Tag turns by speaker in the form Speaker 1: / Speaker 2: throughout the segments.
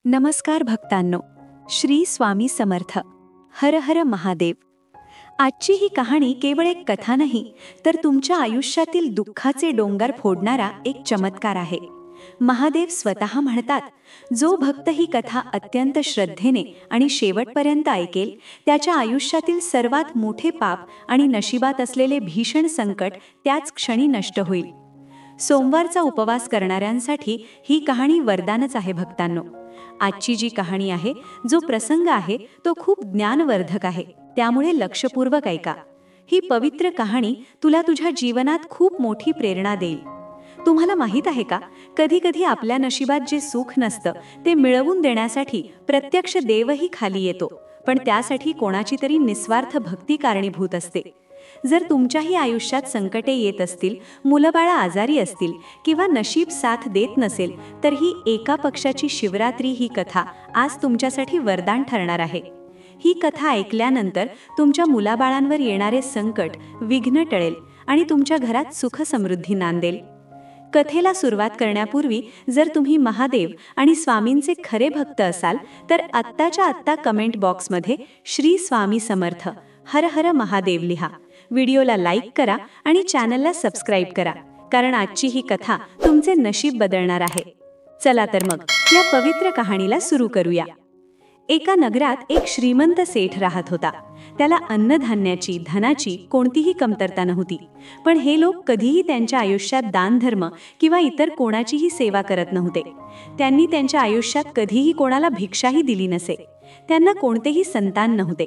Speaker 1: नमस्कार भक्तांनो, श्री स्वामी समर्थ. हर हर महादेव. आजची ही कहाणी केवळ एक कथा नाही, तर तुमच्या आयुष्यातील दुःखाचे डोंगर फोडणारा एक चमत्कार आहे. महादेव स्वतः म्हणतात, जो भक्त ही कथा अत्यंत श्रद्धेने आणि शेवटपर्यंत ऐकेल, त्याच्या आयुष्यातील सर्वात मोठे पाप आणि नशिबात असलेले भीषण संकट त्याच क्षणी नष्ट होईल. सोमवारचा उपवास करणाऱ्यांसाठी ही कहाणी वरदानच आहे भक्तांनो. आजची जी कहाणी आहे, जो प्रसंग आहे, तो खूप ज्ञानवर्धक आहे. त्यामुळे लक्षपूर्वक ऐका. ही पवित्र कहाणी तुला तुझ्या जीवनात खूप मोठी प्रेरणा देईल. तुम्हाला माहीत आहे का, कधी कधी आपल्या नशिबात जे सुख नसतं ते मिळवून देण्यासाठी प्रत्यक्ष देवही खाली येतो, पण त्यासाठी कोणाची तरी निस्वार्थ भक्ती कारणीभूत असते. जर तुमच्याही आयुष्यात संकटे येत असतील, मुलंबाळं आजारी असतील किंवा नशीब साथ देत नसेल, तर ही एका पक्षाची शिवरात्री ही कथा आज तुमच्यासाठी वरदान ठरणार आहे. ही कथा ऐकल्यानंतर तुमच्या मुलाबाळांवर येणारे संकट, विघ्न टळेल आणि तुमच्या घरात सुख समृद्धी नांदेल. कथेला सुरुवात करण्यापूर्वी जर तुम्ही महादेव आणि स्वामींचे खरे भक्त असाल, तर आत्ताच्या आत्ता कमेंट बॉक्समध्ये श्री स्वामी समर्थ, हर हर महादेव लिहा. व्हिडिओला लाईक करा आणि चॅनलला सबस्क्राईब करा, कारण आजची ही कथा तुमचे नशीब बदलणार आहे. चला तर मग या पवित्र कहाणीला सुरू करूया. एका नगरात एक श्रीमंत सेठ राहत होता. त्याला अन्नधान्याची, धनाची कोणतीही कमतरता नव्हती. पण हे लोक कधीही त्यांच्या आयुष्यात दानधर्म किंवा इतर कोणाचीही सेवा करत नव्हते. त्यांनी त्यांच्या आयुष्यात कधीही कोणाला भिक्षाही दिली नसे. त्यांना कोणतेही संतान नव्हते.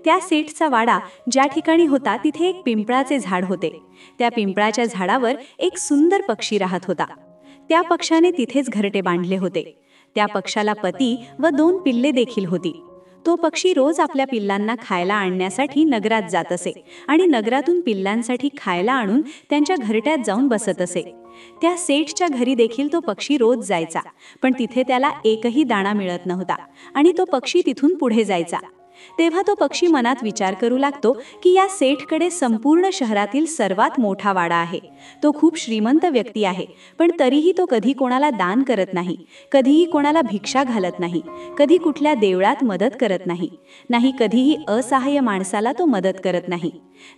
Speaker 1: त्या सेठचा वाडा ज्या ठिकाणी होता, तिथे एक पिंपळाचे झाड होते. त्या पिंपळाच्या झाडावर एक सुंदर पक्षी राहत होता. त्या पक्षाने तिथेच घरटे बांधले होते. त्या पक्षाला पती व 2 पिल्ले देखील होती. तो पक्षी रोज आपल्या पिल्लांना खायला आणण्यासाठी नगरात जात असे आणि नगरातून पिल्लांसाठी खायला आणून त्यांच्या घरट्यात जाऊन बसत असे. त्या सेठच्या घरी देखील तो पक्षी रोज जायचा, पण तिथे त्याला एकही दाणा मिळत नव्हता आणि तो पक्षी तिथून पुढे जायचा. तेव्हा तो पक्षी मनात विचार करू लागतो की या सेठकडे संपूर्ण शहरातील सर्वात मोठा वाडा आहे. तो खूप श्रीमंत व्यक्ती आहे, पण तरीही तो कधी कोणाला दान करत नाही, कधीही कोणाला भिक्षा घालत नाही, कधी कुठल्या देवळात मदत करत नाही, नाही कधीही असहाय्य माणसाला तो मदत करत नाही,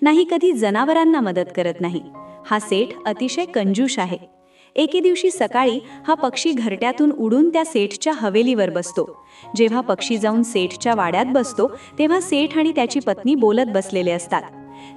Speaker 1: नाही कधी जनावरांना मदत करत नाही. हा सेठ अतिशय कंजूष आहे. एके दिवशी सकाळी हा पक्षी घरट्यातून उडून त्या सेठच्या हवेलीवर बसतो. जेव्हा पक्षी जाऊन सेठच्या वाड्यात बसतो, तेव्हा सेठ आणि त्याची पत्नी बोलत बसलेले असतात.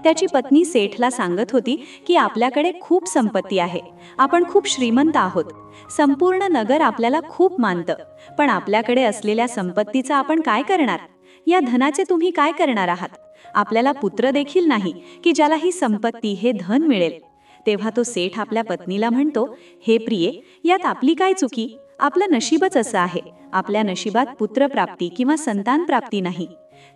Speaker 1: त्याची पत्नी सेठला सांगत होती की आपल्याकडे खूप संपत्ती आहे, आपण खूप श्रीमंत आहोत, संपूर्ण नगर आपल्याला खूप मानतं, पण आपल्याकडे असलेल्या संपत्तीचा आपण काय करणार? या धनाचे तुम्ही काय करणार आहात? आपल्याला पुत्र देखील नाही की ज्याला ही संपत्ती, हे धन मिळेल. तेव्हा तो सेठ आपल्या पत्नीला म्हणतो, हे प्रिये, यात आपली काय चुकी? आपलं नशीबच असं आहे. आपल्या नशिबात पुत्रप्राप्ती किंवा संतान प्राप्ती नाही.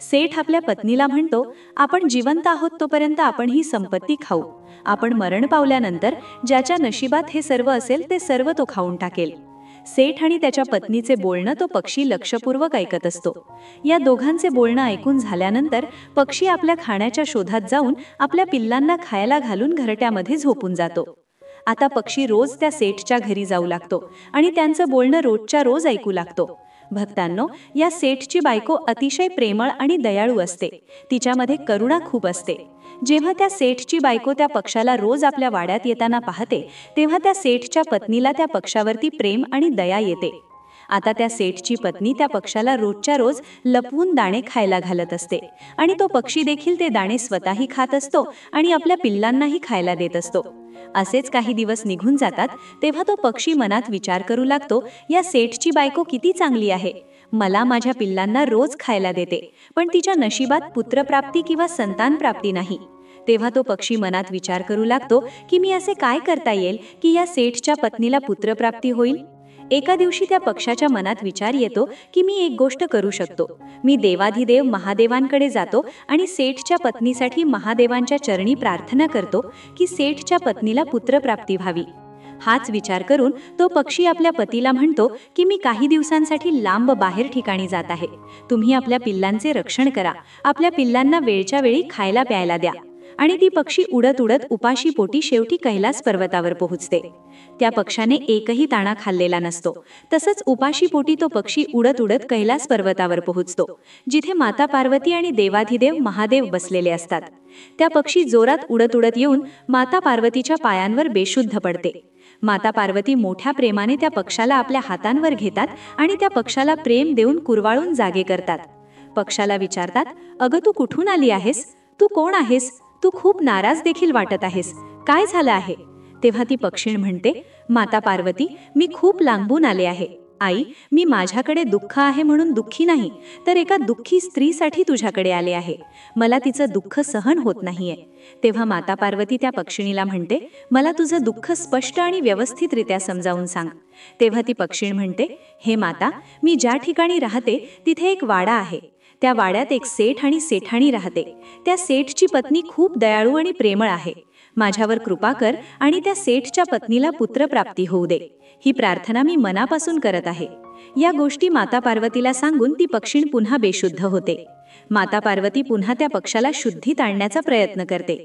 Speaker 1: सेठ आपल्या पत्नीला म्हणतो, आपण जिवंत आहोत तोपर्यंत आपण ही संपत्ती खाऊ. आपण मरण पावल्यानंतर ज्याच्या नशिबात हे सर्व असेल ते सर्व तो खाऊन टाकेल. सेठ आणि त्याच्या पत्नीचे बोलणं तो पक्षी लक्षपूर्वक ऐकत असतो. या दोघांचे बोलणं ऐकून झाल्यानंतर पक्षी आपल्या खाण्याच्या शोधात जाऊन आपल्या पिल्लांना खायला घालून घरट्यामध्ये झोपून जातो. आता पक्षी रोज त्या सेठच्या घरी जाऊ लागतो आणि त्यांचं बोलणं रोजच्या रोज ऐकू लागतो. भक्तांनो, या सेठची बायको अतिशय प्रेमळ आणि दयाळू असते. तिच्यामध्ये करुणा खूप असते. जेव्हा त्या सेठची बायको त्या पक्षाला रोज आपल्या वाड्यात येताना पाहते, तेव्हा त्या सेठच्या पत्नीला त्या पक्षावरती प्रेम आणि दया येते. आता त्या सेठची पत्नी त्या पक्षाला रोजच्या रोज लपवून दाणे खायला घालत असते आणि तो पक्षी देखील ते दाणे स्वतःही खात असतो आणि आपल्या पिल्लांनाही खायला देत असतो. असेच काही दिवस निघून जातात. तेव्हा तो पक्षी मनात विचार करू लागतो, या सेठची बायको किती चांगली आहे. मला माझ्या पिल्लांना रोज खायला देते, पण तिच्या नशिबात पुत्रप्राप्ती किंवा संतान प्राप्ती नाही. तेव्हा तो पक्षी मनात विचार करू लागतो की मी असे काय करता येईल की या सेठच्या पत्नीला पुत्रप्राप्ती होईल. एका दिवशी त्या पक्षाच्या मनात विचार येतो की मी एक गोष्ट करू शकतो. मी देवाधिदेव महादेवांकडे जातो आणि सेठच्या पत्नीसाठी महादेवांच्या चरणी प्रार्थना करतो की सेठच्या पत्नीला पुत्रप्राप्ती व्हावी. हाच विचार करून तो पक्षी आपल्या पतीला म्हणतो की मी काही दिवसांसाठी लांब बाहेर ठिकाणी जात आहे. तुम्ही आपल्या पिल्लांचे रक्षण करा, आपल्या पिल्लांना वेळच्या वेळी खायला प्यायला द्या. आणि ती पक्षी उडत उडत उपाशी पोटी शेवटी कैलास पर्वतावर पोहोचते. त्या पक्षाने एकही दाणा खाल्लेला नसतो. तसंच उपाशी पोटी तो पक्षी उडत उडत कैलास पर्वतावर पोहोचतो, जिथे माता पार्वती आणि देवाधिदेव महादेव बसलेले असतात. त्या पक्षी जोरात उडत उडत येऊन माता पार्वतीच्या पायांवर बेशुद्ध पडते. माता पार्वती मोठ्या प्रेमाने त्या पक्षाला आपल्या हातांवर घेतात आणि त्या पक्षाला प्रेम देऊन कुरवाळून जागे करतात. पक्षाला विचारतात, अगं तू कुठून आली आहेस? तू कोण आहेस? तू खूप नाराज देखील वाटत आहेस. काय झालं आहे? तेव्हा ती पक्षीण म्हणते, माता पार्वती, मी खूप लांबून आले आहे. आई, मी माझ्याकडे दुःख आहे म्हणून दुःखी नाही, तर एका दुःखी स्त्रीसाठी तुझ्याकडे आले आहे. मला तिचं दुःख सहन होत नाहीये. तेव्हा माता पार्वती त्या पक्षिणीला म्हणते, मला तुझं दुःख स्पष्ट आणि व्यवस्थितरित्या समजावून सांग. तेव्हा ती पक्षीण म्हणते, हे माता, मी ज्या ठिकाणी राहते तिथे एक वाडा आहे. त्या वाड्यात एक सेठ आणि सेठाणी राहते. त्या सेठची पत्नी खूप दयाळू आणि प्रेमळ आहे. माझ्यावर कृपा कर आणि त्या सेठच्या पत्नीला पुत्रप्राप्ती होऊ दे. ही प्रार्थना मी मनापासून करत आहे. या गोष्टी माता पार्वतीला सांगून ती पक्षीण पुन्हा बेशुद्ध होते. माता पार्वती पुन्हा त्या पक्षाला शुद्धीत आणण्याचा प्रयत्न करते.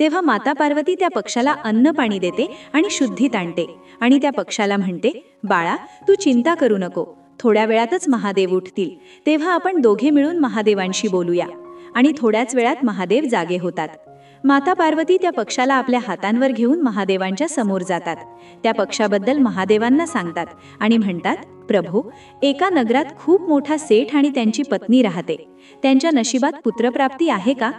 Speaker 1: तेव्हा माता पार्वती त्या पक्षाला अन्न पाणी देते आणि शुद्धीत आणते आणि त्या पक्षाला म्हणते, बाळा, तू चिंता करू नको. थोड्या वेळातच महादेव उठतील. तेव्हा आपण दोघे मिळून महादेवांशी बोलूया. आणि थोड्याच वेळात महादेव जागे होतात. माता पार्वती त्या पक्षाला आपल्या हातांवर घेऊन महादेवांच्या समोर जातात. त्या पक्षाबद्दल महादेवांना सांगतात आणि म्हणतात, प्रभू, एका नगरात खूप मोठा सेठ आणि त्यांची पत्नी राहते. त्यांच्या नशिबात पुत्रप्राप्ती आहे का?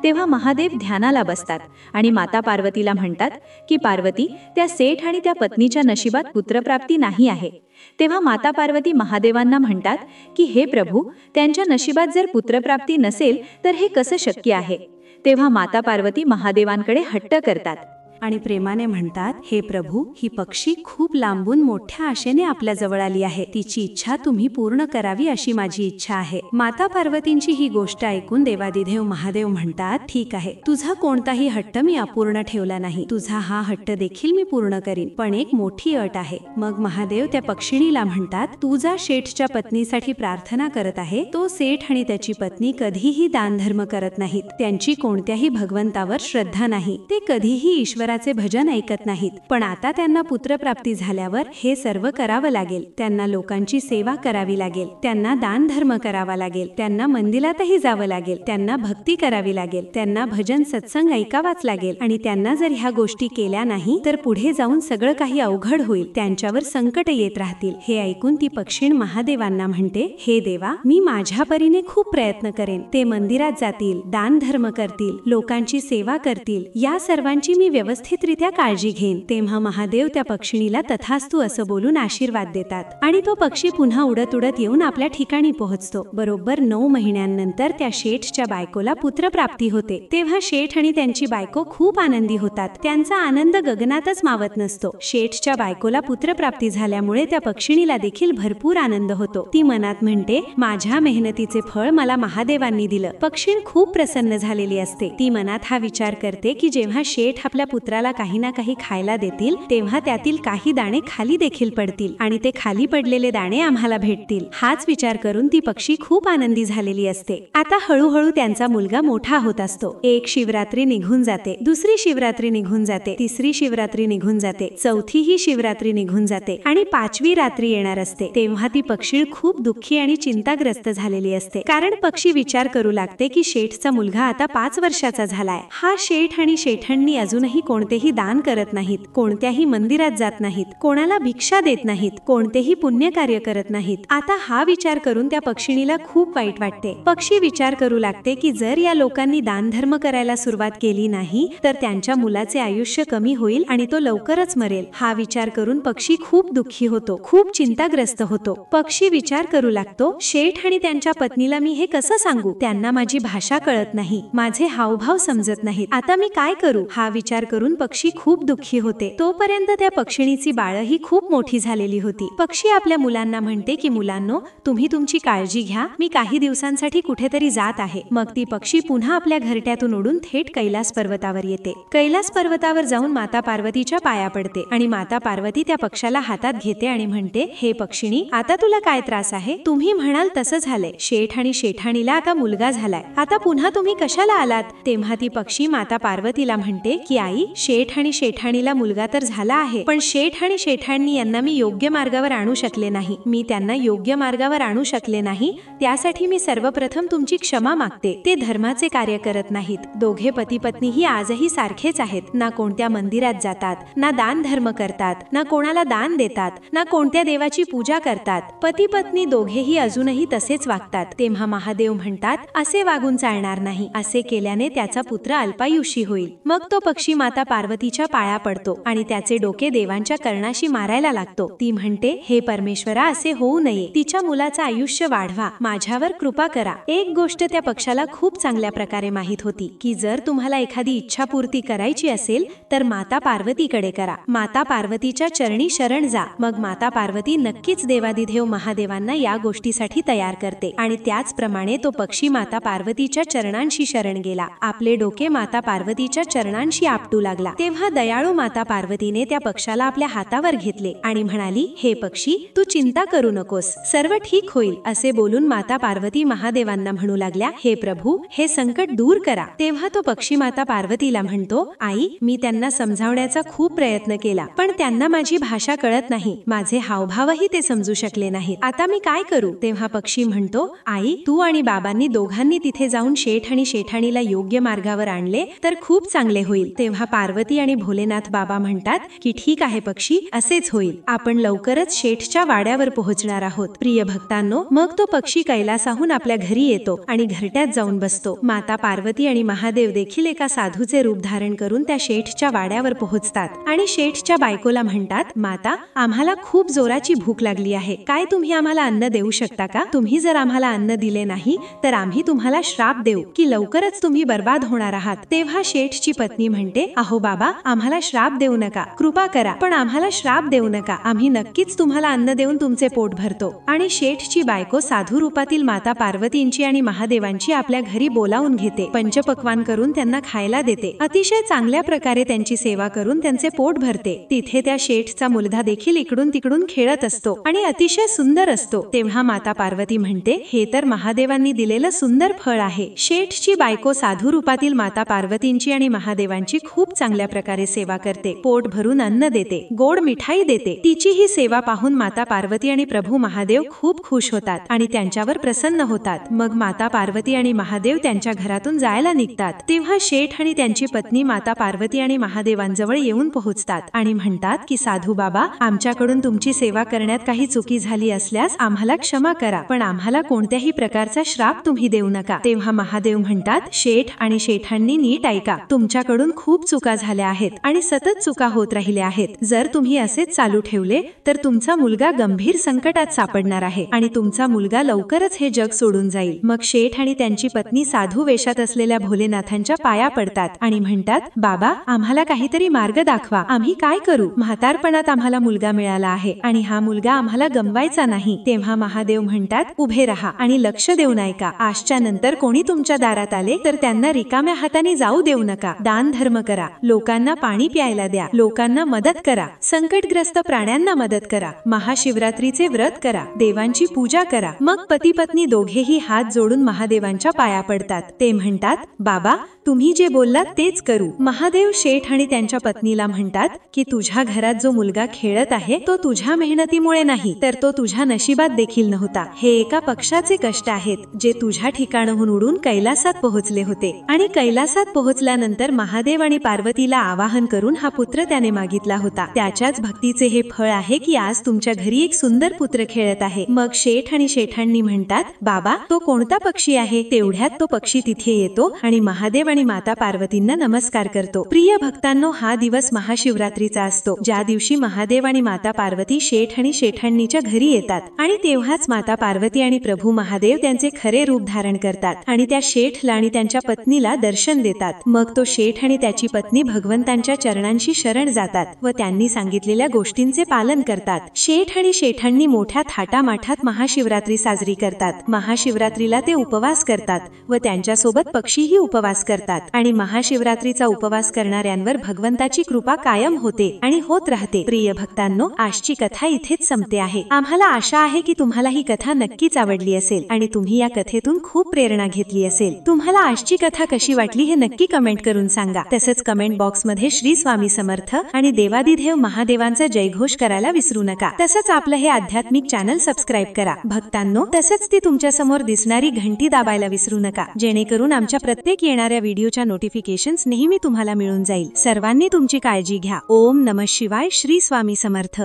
Speaker 1: तेव्हा महादेव ध्यानाला बसतात आणि माता पार्वतीला म्हणतात की पार्वती, त्या सेठ आणि त्या पत्नीच्या नशिबात पुत्रप्राप्ती नाही आहे. तेव्हा माता पार्वती महादेवांना म्हणतात की हे प्रभू, त्यांच्या नशिबात जर पुत्रप्राप्ती नसेल तर हे कसं शक्य आहे? तेव्हा माता पार्वती महादेवांकडे हट्ट करतात आणि प्रेमाने म्हणतात, हे प्रभू, ही पक्षी खूप लांबून मोठ्या आशेने आपल्या जवळ आली आहे. तिची इच्छा तुम्ही पूर्ण करावी अशी माझी इच्छा आहे. माता पार्वतींची ही गोष्ट ऐकून देवादिदेव महादेव म्हणतात, ठीक आहे, तुझा कोणताही हट्ट मी अपूर्ण ठेवला नाही. तुझा हा हट्ट देखील मी पूर्ण करीन, पण एक मोठी अट आहे. मग महादेव त्या पक्षिणीला म्हणतात, तू ज्या शेठच्या पत्नीसाठी प्रार्थना करत आहे, तो सेठ आणि त्याची पत्नी कधीही दानधर्म करत नाहीत. त्यांची कोणत्याही भगवंतावर श्रद्धा नाही. ते कधीही ईश्वराचे भजन ऐकत नाहीत. पण आता त्यांना पुत्रप्राप्ती झाल्यावर हे सर्व करावं लागेल. त्यांना लोकांची सेवा करावी लागेल. त्यांना दान धर्म करावा लागेल. त्यांना मंदिरातही जावं लागेल. त्यांना भक्ती करावी लागेल. त्यांना भजन सत्संग ऐकावाच लागेल. आणि त्यांना जर ह्या गोष्टी केल्या नाही तर पुढे जाऊन सगळं काही अवघड होईल. त्यांच्यावर संकट येत राहतील. हे ऐकून ती पक्षीण महादेवांना म्हणते, हे देवा, मी माझ्या परीने खूप प्रयत्न करेन. ते मंदिरात जातील, दान धर्म करतील, लोकांची सेवा करतील. या सर्वांची मी व्यवस्थितरित्या काळजी घेईन. तेव्हा महादेव त्या पक्षिणीला तथास्तु असं बोलून आशीर्वाद देतात आणि तो पक्षी पुन्हा उडत उडत येऊन आपल्या ठिकाणी पोहोचतो. बरोबर 9 महिन्यांनंतर त्या शेठच्या बायकोला पुत्रप्राप्ती होते. तेव्हा शेठ आणि त्यांची बायको खूप आनंदी होतात. त्यांचा आनंद गगनातच मावत नसतो. शेठच्या बायकोला पुत्रप्राप्ती झाल्यामुळे त्या पक्षिणीला देखील भरपूर आनंद होतो. ती मनात म्हणते, माझ्या मेहनतीचे फळ मला महादेवांनी दिलं. पक्षीण खूप प्रसन्न झालेली असते. ती मनात हा विचार करते की जेव्हा शेठ आपल्या पुत्राला काही ना काही खायला देतील तेव्हा त्यातील काही दाणे खाली देखील पडतील आणि ते खाली पडलेले दाणे आम्हाला भेटतील. हाच विचार करून ती पक्षी खूप आनंदी झालेली असते. आता हळूहळू त्यांचा मुलगा मोठा होत असतो. एक शिवरात्री निघून जाते, दुसरी शिवरात्री निघून जाते, तिसरी शिवरात्री निघून जाते, चौथीही शिवरात्री निघून जाते आणि 5वी रात्री येणार असते. तेव्हा ती पक्षी खूप दुःखी आणि चिंताग्रस्त झालेली असते. कारण पक्षी विचार करू लागते की शेठचा मुलगा आता 5 वर्षाचा झालाय. हा शेठ आणि शेठण्णी अजूनही कोणतेही दान करत नाहीत, कोणत्याही मंदिरात जात नाहीत, कोणाला भिक्षा देत नाहीत, कोणतेही पुण्य कार्य करत नाहीत. आता हा विचार करून त्या पक्षिणीला खूप वाईट वाटते. पक्षी विचार करू लागते की जर या लोकांनी दानधर्म करायला सुरुवात केली नाही तर त्यांच्या मुलाचे आयुष्य कमी होईल आणि तो लवकरच मरेल. हा विचार करून पक्षी खूप दुःखी होतो, खूप चिंताग्रस्त होतो. पक्षी विचार करू लागतो, शेठ आणि त्यांच्या पत्नीला मी हे कसं सांगू? त्यांना माझी भाषा कळत नाही, माझे हावभाव समजत नाहीत. आता मी काय करू? हा विचार करून
Speaker 2: यावरून पक्षी खूप दुःखी होते. तोपर्यंत त्या पक्षिणीची बाळही खूप मोठी झालेली होती. पक्षी आपल्या मुलांना म्हणते की मुलांनो, तुम्ही तुमची काळजी घ्या, मी काही दिवसांसाठी कुठेतरी जात आहे. मग ती पक्षी पुन्हा आपल्या घरट्यातून उडून थेट कैलास पर्वतावर येते. कैलास पर्वतावर जाऊन माता पार्वतीच्या पाया पडते आणि माता पार्वती त्या पक्षाला हातात घेते आणि म्हणते, हे पक्षिणी, आता तुला काय त्रास आहे? तुम्ही म्हणाल तसं झालंय. शेठ आणि शेठाणीला आता मुलगा झालाय. आता पुन्हा तुम्ही कशाला आलात? तेव्हा ती पक्षी माता पार्वतीला म्हणते की आई, शेठ आणि शेठाणीला मुलगा तर झाला आहे, पण शेठ आणि शेठाणी यांना मी योग्य मार्गावर आणू शकले नाही. मी त्यांना योग्य मार्गावर आणू शकले नाही, त्यासाठी मी सर्वप्रथम तुमची क्षमा मागते. ते धर्माचे कार्य करत नाहीत. दोघे पती पत्नीही आजही सारखेच आहेत. ना कोणत्या मंदिरात जातात, ना दान धर्म करतात, ना कोणाला दान देतात, ना कोणत्या देवाची पूजा करतात. पती पत्नी दोघेही अजूनही तसेच वागतात. तेव्हा महादेव म्हणतात, असे वागून चालणार नाही. असे केल्याने त्याचा पुत्र अल्पायुषी होईल. मग तो पक्षी माता पार्वतीच्या पाया पडतो आणि त्याचे डोके देवांच्या कर्णाशी मारायला लागतो. ती म्हणते, हे परमेश्वरा, असे होऊ नये. तिच्या मुलाचं आयुष्य वाढवा, माझ्यावर कृपा करा. एक गोष्ट त्या पक्षाला खूप चांगल्या प्रकारे माहित होती की जर तुम्हाला एखादी इच्छा पूर्ती करायची असेल तर माता पार्वतीकडे करा. माता पार्वतीच्या चरणी शरण जा. मग माता पार्वती नक्कीच देवादिदेव महादेवांना या गोष्टीसाठी तयार करते आणि त्याचप्रमाणे तो पक्षी माता पार्वतीच्या चरणांशी शरण गेला. आपले डोके माता पार्वतीच्या चरणांशी आपटू लागला. तेव्हा दयाळू माता पार्वतीने त्या पक्षाला आपल्या हातावर घेतले आणि म्हणाली, हे पक्षी, तू चिंता करू नकोस, सर्व ठीक होईल. असे बोलून माता पार्वती महादेवांना म्हणू लागल्या, हे प्रभू, हे संकट दूर करा. तेव्हा तो पक्षी माता पार्वतीला म्हणतो, आई, मी त्यांना समजावण्याचा खूप प्रयत्न केला, पण त्यांना माझी भाषा कळत नाही. माझे हावभावही ते समजू शकले नाहीत. आता मी काय करू? तेव्हा पक्षी म्हणतो, आई, तू आणि बाबांनी दोघांनी तिथे जाऊन शेठ आणि शेठाणीला योग्य मार्गावर आणले तर खूप चांगले होईल. तेव्हा पार्वती आणि भोलेनाथ बाबा म्हणतात की ठीक आहे पक्षी, असेच होईल. आपण लवकरच शेठच्या वाड्यावर पोहोचणार आहोत. प्रिय भक्तांनो, मग तो पक्षी कैलासाहून आपल्या घरी येतो आणि घरट्यात जाऊन बसतो. माता पार्वती आणि महादेव देखील एका साधूचे रूप धारण करून त्या शेठच्या वाड्यावर पोहोचतात आणि शेठच्या बायकोला म्हणतात, माता, आम्हाला खूप जोराची भूक लागली आहे. काय तुम्ही आम्हाला अन्न देऊ शकता का? तुम्ही जर आम्हाला अन्न दिले नाही तर आम्ही तुम्हाला श्राप देऊ की लवकरच तुम्ही बर्बाद होणार आहात. तेव्हा शेठची पत्नी म्हणते, अहो बाबा, आम्हाला श्राप देऊ नका, कृपा करा, पण आम्हाला श्राप देऊ नका. आम्ही नक्कीच तुम्हाला अन्न देऊन तुमचे पोट भरतो. आणि शेठची बायको साधू रूपातील माता पार्वतींची आणि महादेवांची आपल्या घरी बोलावून घेते. पंचपक्वान करून त्यांना खायला देते. अतिशय चांगल्या प्रकारे त्यांची सेवा करून त्यांचे पोट भरते. तिथे त्या शेठचा मुलगा देखील इकडून तिकडून खेळत असतो आणि अतिशय सुंदर असतो. तेव्हा माता पार्वती म्हणते, हे तर महादेवांनी दिलेलं सुंदर फळ आहे. शेठची बायको साधू रूपातील माता पार्वतींची आणि महादेवांची खूप चांगल्या प्रकारे सेवा करते. पोट भरून अन्न देते, गोड मिठाई देते. तिची ही सेवा पाहून माता पार्वती आणि प्रभू महादेव खूप खुश होतात आणि त्यांच्यावर प्रसन्न होतात. मग माता पार्वती आणि महादेव त्यांच्या घरातून जायला निघतात. तेव्हा शेठ आणि त्यांची पत्नी माता पार्वती आणि महादेवांजवळ येऊन पोहोचतात आणि म्हणतात की साधू बाबा, आमच्याकडून तुमची सेवा करण्यात काही चुकी झाली असल्यास आम्हाला क्षमा करा, पण आम्हाला कोणत्याही प्रकारचा श्राप तुम्ही देऊ नका. तेव्हा महादेव म्हणतात, शेठ आणि शेठांनी नीट ऐका, तुमच्याकडून खूप चुका झाल्या आहेत आणि सतत चुका होत राहिल्या आहेत. जर तुम्ही असेच चालू ठेवले तर तुमचा मुलगा गंभीर संकटात सापडणार आहे आणि तुमचा मुलगा लवकरच हे जग सोडून जाईल. मग शेठ आणि त्यांची पत्नी साधू वेशात असलेल्या भोलेनाथांच्या पाया पडतात आणि म्हणतात, बाबा, आम्हाला काहीतरी मार्ग दाखवा. आम्ही काय करू? म्हातारपणात आम्हाला मुलगा मिळाला आहे आणि हा मुलगा आम्हाला गमवायचा नाही. तेव्हा महादेव म्हणतात, उभे राहा आणि लक्ष देऊन ऐका. आजच्या नंतर कोणी तुमच्या दारात आले तर त्यांना रिकाम्या हाताने जाऊ देऊ नका. दान धर्म करा, लोकांना पाणी प्यायला द्या, लोकांना मदत करा, संकटग्रस्त प्राण्यांना मदत करा, महाशिवरात्रीचे व्रत करा, देवांची पूजा करा. मग पती पत्नी दोघेही हात जोडून महादेवांच्या पाया पडतात. ते म्हणतात, बाबा, तुम्ही जे बोललात तेच करू. महादेव शेठ आणि त्यांच्या पत्नीला म्हणतात की तुझ्या घरात जो मुलगा खेळत आहे तो तुझ्या मेहनतीमुळे नाही, तर तो तुझ्या नशिबात देखील नव्हता. हे एका पक्षाचे कष्ट आहेत जे तुझ्या ठिकाणाहून उडून कैलासात पोहोचले होते आणि कैलासात पोहोचल्यानंतर महादेव आणि पार्वतीला आवाहन करून हा पुत्र त्याने मागितला होता. त्याच्याच भक्तीचे हे फळ आहे की आज तुमच्या घरी एक सुंदर पुत्र खेळत आहे. मग शेठ आणि शेठांनी म्हणतात, बाबा, तो कोणता पक्षी आहे? तेवढ्यात तो पक्षी तिथे येतो आणि महादेव आणि माता पार्वतींना नमस्कार करतो. प्रिय भक्तांनो, हा दिवस महाशिवरात्रीचा असतो, ज्या दिवशी महादेव आणि माता पार्वती शेठ आणि शेठाणीच्या घरी येतात आणि तेव्हाच माता पार्वती आणि प्रभू महादेव त्यांचे खरे रूप धारण करतात आणि त्या शेठला आणि त्यांच्या पत्नीला दर्शन देतात. मग तो शेठ आणि त्याची पत्नी भगवंतांच्या चरणांशी शरण जातात व त्यांनी सांगितलेल्या गोष्टींचे पालन करतात. शेठ आणि शेठांनी मोठ्या थाटामाठात महाशिवरात्री साजरी करतात. महाशिवरात्रीला ते उपवास करतात व त्यांच्यासोबत पक्षीही उपवास करतात आणि महाशिवरात्रीचा उपवास करणाऱ्यांवर भगवंताची कृपा कायम होते आणि होत राहते. प्रिय भक्तांनो, आजची कथा इथेच संपते आहे. आम्हाला आशा आहे की तुम्हाला ही कथा नक्कीच आवडली असेल आणि तुम्ही या कथेतून खूप प्रेरणा घेतली असेल. तुम्हाला आजची कथा कशी वाटली हे नक्की कमेंट करून सांगा. तसंच कमेंट बॉक्स मध्ये श्री स्वामी समर्थ आणि देवादिदेव महादेवांचा जयघोष करायला विसरू नका. तसंच आपलं हे आध्यात्मिक चॅनल सबस्क्राईब करा. भक्तांनो, तसंच ती तुमच्या समोर दिसणारी घंटी दाबायला विसरू नका, जेणेकरून आमच्या प्रत्येक येणाऱ्या व्हिडिओच्या नोटिफिकेशन्स नेहमी तुम्हाला मिळून जाईल. सर्वांनी तुमची काळजी घ्या. ओम नमः शिवाय. श्री स्वामी समर्थ.